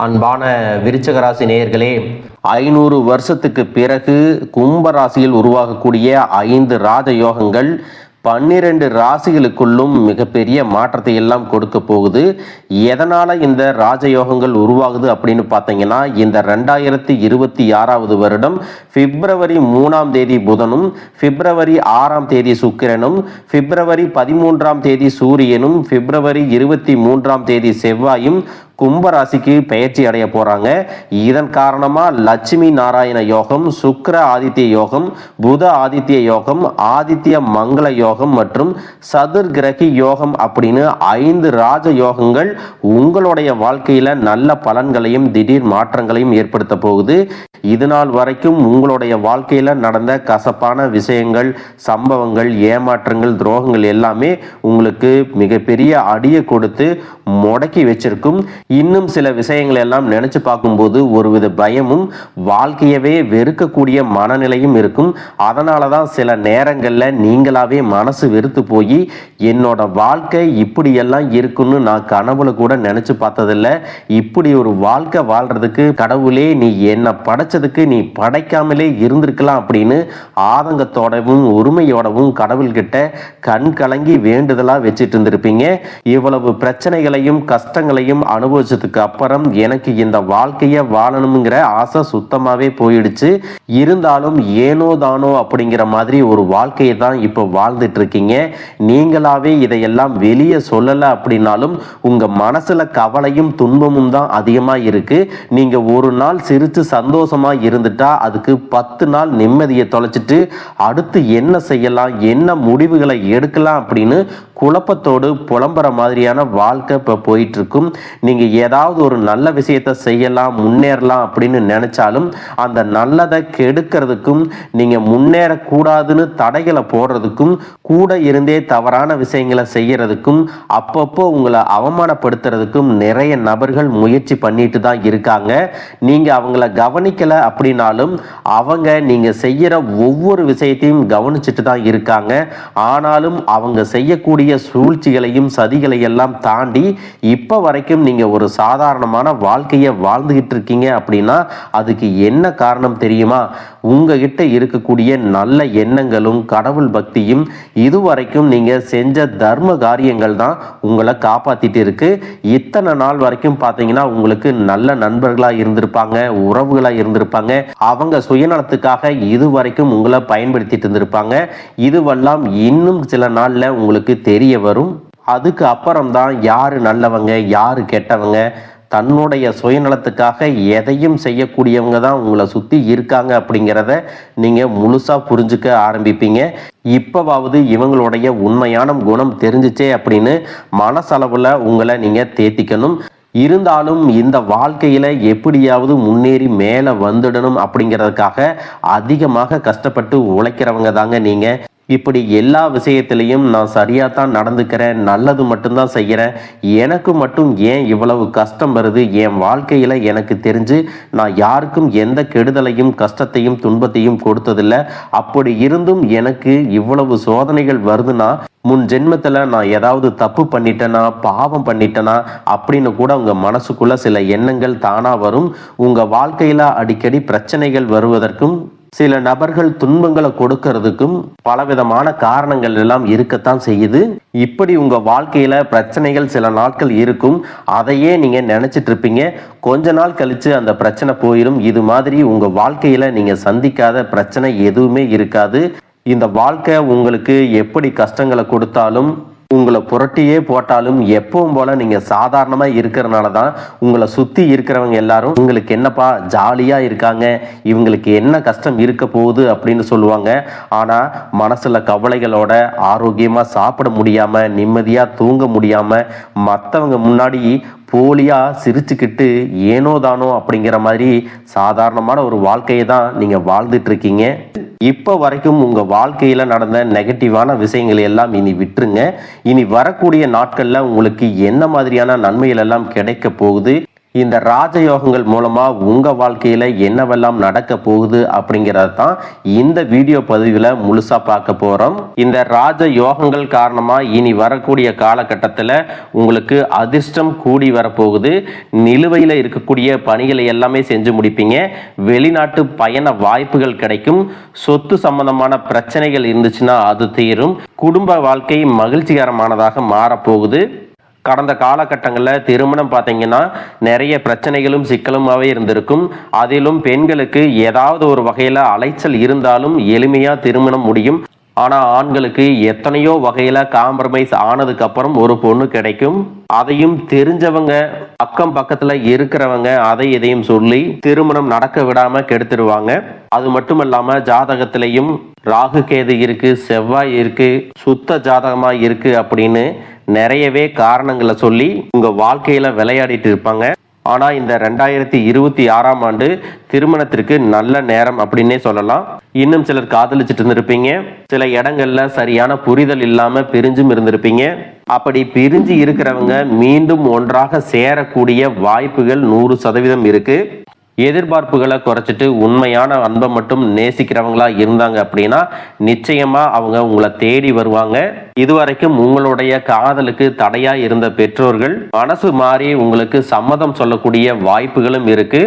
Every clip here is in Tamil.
அன்பான விருச்சகராசி நேயர்களே, 500 வருஷத்துக்கு பிறகு கும்பராசியில் உருவாகக்கூடிய 5 ராஜயோகங்கள் 12 ராசிகளுக்குள்ளும் மிகப்பெரிய மாற்றத்தை எல்லாம் கொடுக்க போகுது. எதனால இந்த ராஜயோகங்கள் உருவாகுது அப்படின்னு பார்த்தீங்கன்னா, இந்த 2026வது வருடம் பிப்ரவரி 3ஆம் தேதி புதனும், பிப்ரவரி 6ஆம் தேதி சுக்கிரனும், பிப்ரவரி 13ஆம் தேதி சூரியனும், பிப்ரவரி 23ஆம் தேதி செவ்வாயும் கும்பராசிக்கு பெயர்ச்சி அடைய போறாங்க. இதன் காரணமா லட்சுமி நாராயண யோகம், சுக்கிர ஆதித்ய யோகம், புத ஆதித்ய யோகம், ஆதித்ய மங்கள யோகம் மற்றும் சதுர் கிரகி யோகம் அப்படின்னு 5 ராஜ யோகங்கள் உங்களுடைய வாழ்க்கையில நல்ல பலன்களையும் திடீர் மாற்றங்களையும் ஏற்படுத்த போகுது. இதுநாள் வரைக்கும் உங்களுடைய வாழ்க்கையில நடந்த கசப்பான விஷயங்கள், சம்பவங்கள், ஏமாற்றங்கள், துரோகங்கள் எல்லாமே உங்களுக்கு மிகப்பெரிய அடியை கொடுத்து முடக்கி வச்சிருக்கும். இன்னும் சில விஷயங்கள் எல்லாம் நினைச்சு பார்க்கும்போது ஒருவித பயமும், வாழ்க்கையவே வெறுக்கக்கூடிய மனநிலையும் இருக்கும். அதனாலதான் சில நேரங்கள்ல நீங்களாவே மனசு வெறுத்து போய் என்னோட வாழ்க்கை இப்படியெல்லாம் இருக்குன்னு நான் கனவுல கூட நினைச்சு பார்த்ததில்ல, இப்படி ஒரு வாழ்க்கை வாழ்றதுக்கு கடவுளே நீ என்ன படைச்சதுக்கு நீ படைக்காமலே இருந்திருக்கலாம் அப்படின்னு ஆதங்கத்தோடவும் உரிமையோடவும் கடவுள்கிட்ட கண் கலங்கி வேண்டுதலா வச்சுட்டு இருந்திருப்பீங்க. இவ்வளவு பிரச்சனைகளையும் கஷ்டங்களையும் அனுபவிச்சதுக்கு அப்புறம் எனக்கு இந்த வாழ்க்கைய வாழணுங்கிற ஆசை சுத்தமாவே போயிடுச்சு. இருந்தாலும் ஏனோ தானோ அப்படிங்கிற மாதிரி ஒரு வாழ்க்கையை தான் இப்போ வாழ்ந்துட்டு இருக்கீங்க. நீங்களாவே இதையெல்லாம் வெளியே சொல்லல அப்படின்னாலும் உங்க மனசுல கவலையும் துன்பமும் தான் அதிகமா இருக்கு. நீங்க ஒரு நாள் சிரிச்சு சந்தோஷமா இருந்துட்டா அதுக்கு 10 நாள் நிம்மதியை தொலைச்சிட்டு அடுத்து என்ன செய்யலாம், என்ன முடிவுகளை எடுக்கலாம் அப்படின்னு குழப்பத்தோடு புலம்புற மாதிரியான வாழ்க்கை இப்போ போயிட்டு இருக்கும். நீங்க ஏதாவது ஒரு நல்ல விஷயத்த செய்யலாம், முன்னேறலாம் அப்படின்னு நினைச்சாலும் அந்த நல்லதை கெடுக்கிறதுக்கும், நீங்க முன்னேறக்கூடாதுன்னு தடைகளை போடுறதுக்கும், கூட இருந்தே தவறான விஷயங்களை செய்யறதுக்கும், அப்பப்போ உங்களை அவமானப்படுத்துறதுக்கும் நிறைய நபர்கள் முயற்சி பண்ணிட்டு தான் இருக்காங்க. நீங்க அவங்கள கவனிக்கல அப்படின்னாலும் அவங்க நீங்க செய்யற ஒவ்வொரு விஷயத்தையும் கவனிச்சுட்டு தான் இருக்காங்க. ஆனாலும் அவங்க செய்யக்கூடிய சூழ்ச்சிகளையும் சதிகளை எல்லாம் தாண்டி இப்ப வரைக்கும் நீங்க ஒரு சாதாரணமான வாழ்க்கையை வாழ்ந்துகிட்டு இருக்கீங்க அப்படின்னா அதுக்கு என்ன காரணம் தெரியுமா? உங்ககிட்ட இருக்கக்கூடிய நல்ல எண்ணங்களும் கடவுள் பக்தியும் இதுவரைக்கும் நீங்க செஞ்ச தர்ம காரியங்கள் தான் உங்களை காப்பாத்திட்டு இருக்கு. இத்தனை நாள் வரைக்கும் பாத்தீங்கன்னா உங்களுக்கு நல்ல நண்பர்களா இருந்திருப்பாங்க, உறவுகளா இருந்திருப்பாங்க. அவங்க சுயநலத்துக்காக இதுவரைக்கும் உங்களை பயன்படுத்திட்டு இருந்திருப்பாங்க. இதுவெல்லாம் இன்னும் சில நாள்ல உங்களுக்கு தெரிய வரும். அதுக்கு அப்புறம்தான் யாரு நல்லவங்க யாரு கெட்டவங்க, தன்னுடைய சுயநலத்துக்காக எதையும் செய்யக்கூடியவங்க தான் உங்களை சுத்தி இருக்காங்க அப்படிங்கிறத நீங்க முழுசா புரிஞ்சுக்க ஆரம்பிப்பீங்க. இப்பவாவது இவங்களுடைய உண்மையான குணம் தெரிஞ்சிச்சே அப்படின்னு மனசளவுல உங்களை நீங்க தேத்திக்கணும். இருந்தாலும் இந்த வாழ்க்கையில எப்படியாவது முன்னேறி மேல வந்துடணும் அப்படிங்கிறதுக்காக அதிகமாக கஷ்டப்பட்டு உழைக்கிறவங்க தாங்க நீங்க. இப்படி எல்லா விஷயத்திலையும் நான் சரியா தான் நடந்துக்கிறேன், நல்லது மட்டும்தான் செய்கிறேன், எனக்கு மட்டும் ஏன் இவ்வளவு கஷ்டம் வருது, என் வாழ்க்கையில எனக்கு தெரிஞ்சு நான் யாருக்கும் எந்த கெடுதலையும் கஷ்டத்தையும் துன்பத்தையும் கொடுத்ததில்லை, அப்படி இருந்தும் எனக்கு இவ்வளவு சோதனைகள் வருதுன்னா முன் ஜென்மத்தில் நான் ஏதாவது தப்பு பண்ணிட்டேனா, பாவம் பண்ணிட்டேனா அப்படின்னு கூட உங்கள் மனசுக்குள்ள சில எண்ணங்கள் தானாக வரும். உங்கள் வாழ்க்கையில் அடிக்கடி பிரச்சனைகள் வருவதற்கும் சில நபர்கள் துன்பங்களை கொடுக்கறதுக்கும் பலவிதமான காரணங்கள் எல்லாம் இருக்கத்தான் செய்யுது. இப்படி உங்க வாழ்க்கையில பிரச்சனைகள் சில நாட்கள் இருக்கும், அதையே நீங்க நினைச்சிட்டு இருப்பீங்க. கொஞ்ச நாள் கழிச்சு அந்த பிரச்சனை போயிடும். இது மாதிரி உங்க வாழ்க்கையில நீங்க சந்திக்காத பிரச்சனை எதுவுமே இருக்காது. இந்த வாழ்க்கை உங்களுக்கு எப்படி கஷ்டங்களை கொடுத்தாலும், உங்களை புரட்டியே போட்டாலும் எப்பவும் போல நீங்க சாதாரணமா இருக்கிறனால தான் உங்களை சுத்தி இருக்கிறவங்க எல்லாரும் உங்களுக்கு என்னப்பா ஜாலியா இருக்காங்க, இவங்களுக்கு என்ன கஷ்டம் இருக்க போகுது அப்படின்னு சொல்லுவாங்க. ஆனா மனசுல கவலைகளோட ஆரோக்கியமா சாப்பிட முடியாம, நிம்மதியா தூங்க முடியாம, மற்றவங்க முன்னாடி போலியா சிரிச்சுக்கிட்டு ஏனோ தானோ அப்படிங்கிற மாதிரி சாதாரணமான ஒரு வாழ்க்கையை தான் நீங்க வாழ்ந்துட்டு இருக்கீங்க. இப்போ வரைக்கும் உங்க வாழ்க்கையில நடந்த நெகட்டிவான விஷயங்களை எல்லாம் இனி விட்டுருங்க. இனி வரக்கூடிய நாட்கள்ல உங்களுக்கு என்ன மாதிரியான நன்மைகள் எல்லாம் கிடைக்க போகுது, இந்த ராஜயோகங்கள் மூலமா உங்க வாழ்க்கையில என்னவெல்லாம் நடக்க போகுது அப்படிங்கறது தான் இந்த வீடியோ பதிவுல முழுசா பார்க்க போறோம். இந்த ராஜயோகங்கள் காரணமா இனி வரக்கூடிய காலகட்டத்தில் உங்களுக்கு அதிர்ஷ்டம் கூடி வரப்போகுது. நிலுவையில் இருக்கக்கூடிய பணிகளை எல்லாமே செஞ்சு முடிப்பீங்க. வெளிநாட்டு பயண வாய்ப்புகள் கிடைக்கும். சொத்து சம்பந்தமான பிரச்சனைகள் இருந்துச்சுன்னா அது தீரும். குடும்ப வாழ்க்கை மகிழ்ச்சிகரமானதாக மாறப்போகுது. கடந்த காலகட்டங்களில் திருமணம் பார்த்தீங்கன்னா நிறைய பிரச்சனைகளும் சிக்கலுமாகவே இருந்திருக்கும். அதிலும் பெண்களுக்கு ஏதாவது ஒரு வகையில் அலைச்சல் இருந்தாலும் எளிமையாக திருமணம் முடியும். ஆனால் ஆண்களுக்கு எத்தனையோ வகையில் காம்ப்ரமைஸ் ஆனதுக்கு அப்புறம் ஒரு பொண்ணு கிடைக்கும். அதையும் தெரிஞ்சவங்க அக்கம் பக்கத்தில் இருக்கிறவங்க அதை இதையும் சொல்லி திருமணம் நடக்க விடாம கெடுத்துடுவாங்க. அது மட்டும் இல்லாம ஜாதகத்திலையும் ராகு கேது இருக்கு, செவ்வாய் இருக்கு, சுத்த ஜாதகமா இருக்கு அப்படின்னு நிறையவே காரணங்களை சொல்லி உங்க வாழ்க்கையில விளையாடிட்டு இருப்பாங்க. ஆனா இந்த 2026ஆம் ஆண்டு திருமணத்திற்கு நல்ல நேரம் அப்படின்னே சொல்லலாம். இன்னும் சிலர் காதலிச்சுட்டு இருந்திருப்பீங்க. சில இடங்கள்ல சரியான புரிதல் இல்லாம பிரிஞ்சும் இருந்திருப்பீங்க. அப்படி பிரிஞ்சு இருக்கிறவங்க மீண்டும் ஒன்றாக சேரக்கூடிய வாய்ப்புகள் 100% இருக்கு. எதிர்பார்ப்புகளை குறைச்சிட்டு உண்மையான அன்பை மட்டும் நேசிக்கிறவங்களா இருந்தாங்க அப்படின்னா நிச்சயமா அவங்க உங்களை தேடி வருவாங்க. இதுவரைக்கும் உங்களுடைய காதலுக்கு தடையா இருந்த பெற்றோர்கள் மனசு மாறி உங்களுக்கு சம்மதம் சொல்லக்கூடிய வாய்ப்புகளும் இருக்கு.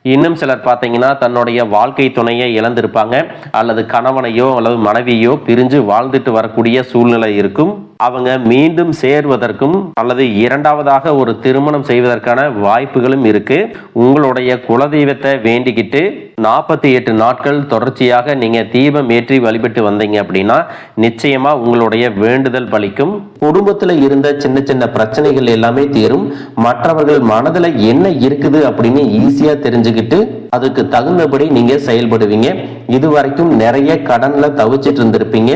இன்னும் சிலர் பார்த்தீங்கன்னா தன்னுடைய வாழ்க்கை துணையை இழந்திருப்பாங்க, அல்லது கணவனையோ அல்லது மனைவியோ பிரிஞ்சு வாழ்ந்துட்டு வரக்கூடிய சூழ்நிலை இருக்கும். அவங்க மீண்டும் சேர்வதற்கும் அல்லது இரண்டாவதாக ஒரு திருமணம் செய்வதற்கான வாய்ப்புகளும் இருக்கு. உங்களுடைய குலதெய்வத்தை வேண்டிக்கிட்டு 48 நாட்கள் தொடர்ச்சியாக நீங்க தீபம் ஏற்றி வழிபட்டு வந்தீங்க அப்படின்னா நிச்சயமா உங்களுடைய வேண்டுதல் பலிக்கும். குடும்பத்துல இருந்த சின்ன சின்ன பிரச்சனைகள் எல்லாமே தீரும். மற்றவர்கள் மனதுல என்ன இருக்குது அப்படின்னு ஈஸியா தெரிஞ்சுக்கிட்டு அதுக்கு தகுந்தபடி நீங்க செயல்படுவீங்க. இதுவரைக்கும் நிறைய கடன்ல தவிச்சிட்டு இருந்திருப்பீங்க.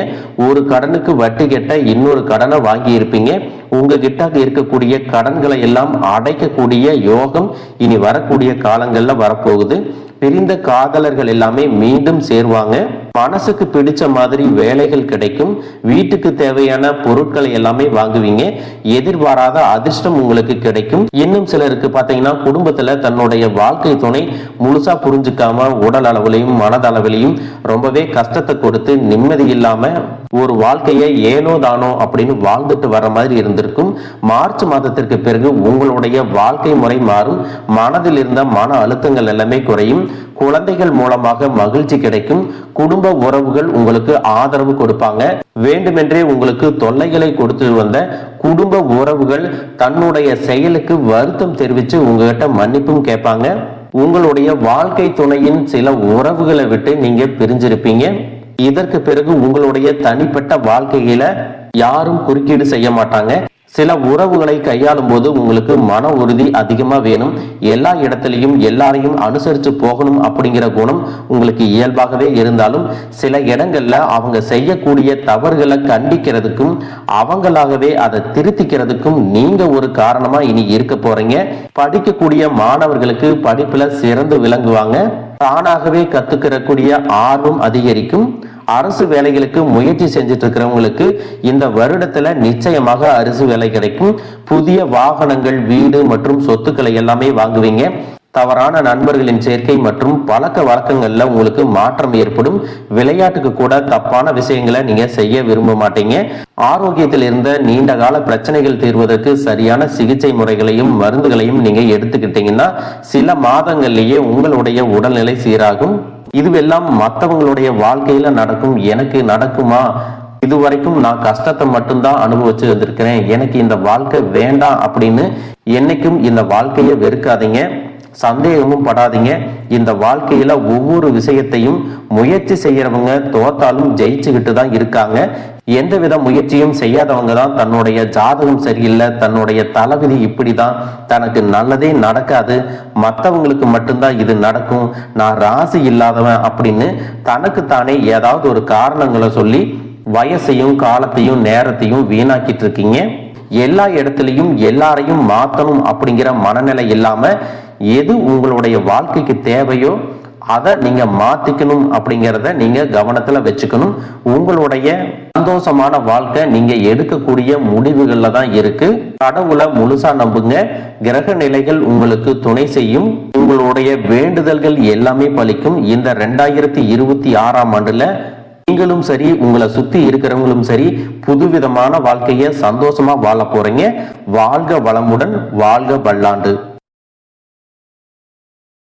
ஒரு கடனுக்கு வட்டி கட்ட இன்னொரு கடனை வாங்கி இருப்பீங்க. உங்ககிட்ட இருக்கக்கூடிய கடன்களை எல்லாம் அடைக்கக்கூடிய யோகம் இனி வரக்கூடிய காலங்கள்ல வரப்போகுது. பிரிந்த காதலர்கள் எல்லாமே மீண்டும் சேருவாங்க. மனசுக்கு பிடிச்ச மாதிரி வேலைகள் கிடைக்கும். வீட்டுக்கு தேவையான பொருட்களை எல்லாமே வாங்குவீங்க. எதிர்பாராத அதிர்ஷ்டம் உங்களுக்கு கிடைக்கும். இன்னும் சிலருக்கு பார்த்தீங்கன்னா குடும்பத்துல தன்னுடைய வாழ்க்கை துணை முழுசா புரிஞ்சுக்காம உடல் அளவிலையும் மனதளவிலையும் ரொம்பவே கஷ்டத்தை கொடுத்து நிம்மதி இல்லாம ஒரு வாழ்க்கையை ஏனோ தானோ அப்படின்னு வாழ்ந்துட்டு வர மாதிரி இருந்திருக்கும். மார்ச் மாதத்திற்கு பிறகு உங்களுடைய வாழ்க்கை முறை மாறும். மனதில் இருந்த மன அழுத்தங்கள் எல்லாமே குறையும். குழந்தைகள் மூலமாக மகிழ்ச்சி கிடைக்கும். குடும்ப உறவுகள் உங்களுக்கு ஆதரவு கொடுப்பாங்க. வேண்டுமென்றே உங்களுக்கு தொல்லைகளை கொடுத்து வந்த குடும்ப உறவுகள் தன்னுடைய செயலுக்கு வருத்தம் தெரிவித்து உங்ககிட்ட மன்னிப்பும் கேட்பாங்க. உங்களுடைய வாழ்க்கை துணையின் சில உறவுகளை விட்டு நீங்க பிரிஞ்சிருப்பீங்க. இதற்கு பிறகு உங்களுடைய தனிப்பட்ட வாழ்க்கையில யாரும் குறுக்கீடு செய்ய மாட்டாங்க. சில உறவுகளை கையாளும் போது உங்களுக்கு மன உறுதி அதிகமா வேணும். எல்லா இடத்திலையும் எல்லாரையும் அனுசரித்து போகணும் அப்படிங்கிற குணம் உங்களுக்கு இயல்பாகவே இருந்தாலும் சில இடங்கள்ல அவங்க செய்யக்கூடிய தவறுகளை கண்டிக்கிறதுக்கும் அவங்களாகவே அதை திருத்திக்கிறதுக்கும் நீங்க ஒரு காரணமா இனி இருக்க போறீங்க. படிக்கக்கூடிய மாணவர்களுக்கு படிப்புல சிறந்து விளங்குவாங்க. தானாகவே கத்துக்கிறக்கூடிய ஆர்வம் அதிகரிக்கும். அரசு வேலைகளுக்கு முயற்சி செஞ்சுட்டு இருக்கிறவங்களுக்கு இந்த வருடத்துல நிச்சயமாக அரசு வேலை கிடைக்கும். புதிய வாகனங்கள், வீடு மற்றும் சொத்துக்களை எல்லாமே வாங்குவீங்க. தவறான நண்பர்களின் சேர்க்கை மற்றும் பழக்க வழக்கங்கள்ல உங்களுக்கு மாற்றம் ஏற்படும். விளையாட்டுக்கு கூட தப்பான விஷயங்களை நீங்க செய்ய விரும்ப மாட்டீங்க. ஆரோக்கியத்தில் இருந்த நீண்ட கால பிரச்சனைகள் தீர்வதற்கு சரியான சிகிச்சை முறைகளையும் மருந்துகளையும் நீங்க எடுத்துக்கிட்டீங்கன்னா சில மாதங்கள்லயே உங்களுடைய உடல்நிலை சீராகும். இதுவெல்லாம் மற்றவங்களுடைய வாழ்க்கையில நடக்கும். எனக்கு நடக்குமா? இதுவரைக்கும் நான் கஷ்டத்தை மட்டும்தான் அனுபவிச்சு வந்திருக்கிறேன், எனக்கு இந்த வாழ்க்கை வேண்டாம் அப்படின்னு என்னைக்கும் இந்த வாழ்க்கையை வெறுக்காதீங்க. சந்தேகமும் படாதீங்க. இந்த வாழ்க்கையில ஒவ்வொரு விஷயத்தையும் முயற்சி செய்யறவங்க தோத்தாலும் ஜெயிச்சுக்கிட்டு தான் இருக்காங்க. எந்தவித முயற்சியும் செய்யாதவங்க தான் தன்னுடைய ஜாதகம் சரியில்லை, தன்னுடைய தலைவிதி இப்படிதான், தனக்கு நல்லதே நடக்காது, மற்றவங்களுக்கு மட்டும்தான் இது நடக்கும், நான் ராசி இல்லாதவன் அப்படின்னு தனக்கு தானே ஏதாவது ஒரு காரணங்களை சொல்லி வயசையும் காலத்தையும் நேரத்தையும் வீணாக்கிட்டு இருக்கீங்க. எல்லா இடத்துலையும் எல்லாரையும் மாற்றணும் அப்படிங்கிற மனநிலை இல்லாம எது உங்களுடைய வாழ்க்கைக்கு தேவையோ அதை நீங்க மாத்திக்கணும் அப்படிங்கிறத நீங்க கவனத்துல வச்சுக்கணும். உங்களுடைய சந்தோஷமான வாழ்க்கை நீங்க எடுக்கக்கூடிய முடிவுகள்ல தான் இருக்கு. கடவுளை முழுசா நம்புங்க. கிரக நிலைகள் உங்களுக்கு துணை செய்யும். உங்களுடைய வேண்டுதல்கள் எல்லாமே பலிக்கும். இந்த 2026ஆம் ஆண்டுல நீங்களும் சரி, உங்களை சுத்தி இருக்கிறவங்களும் சரி, புதுவிதமான வாழ்க்கைய சந்தோஷமா வாழ போறீங்க. வாழ்க வளமுடன், வாழ்க பல்லாண்டு.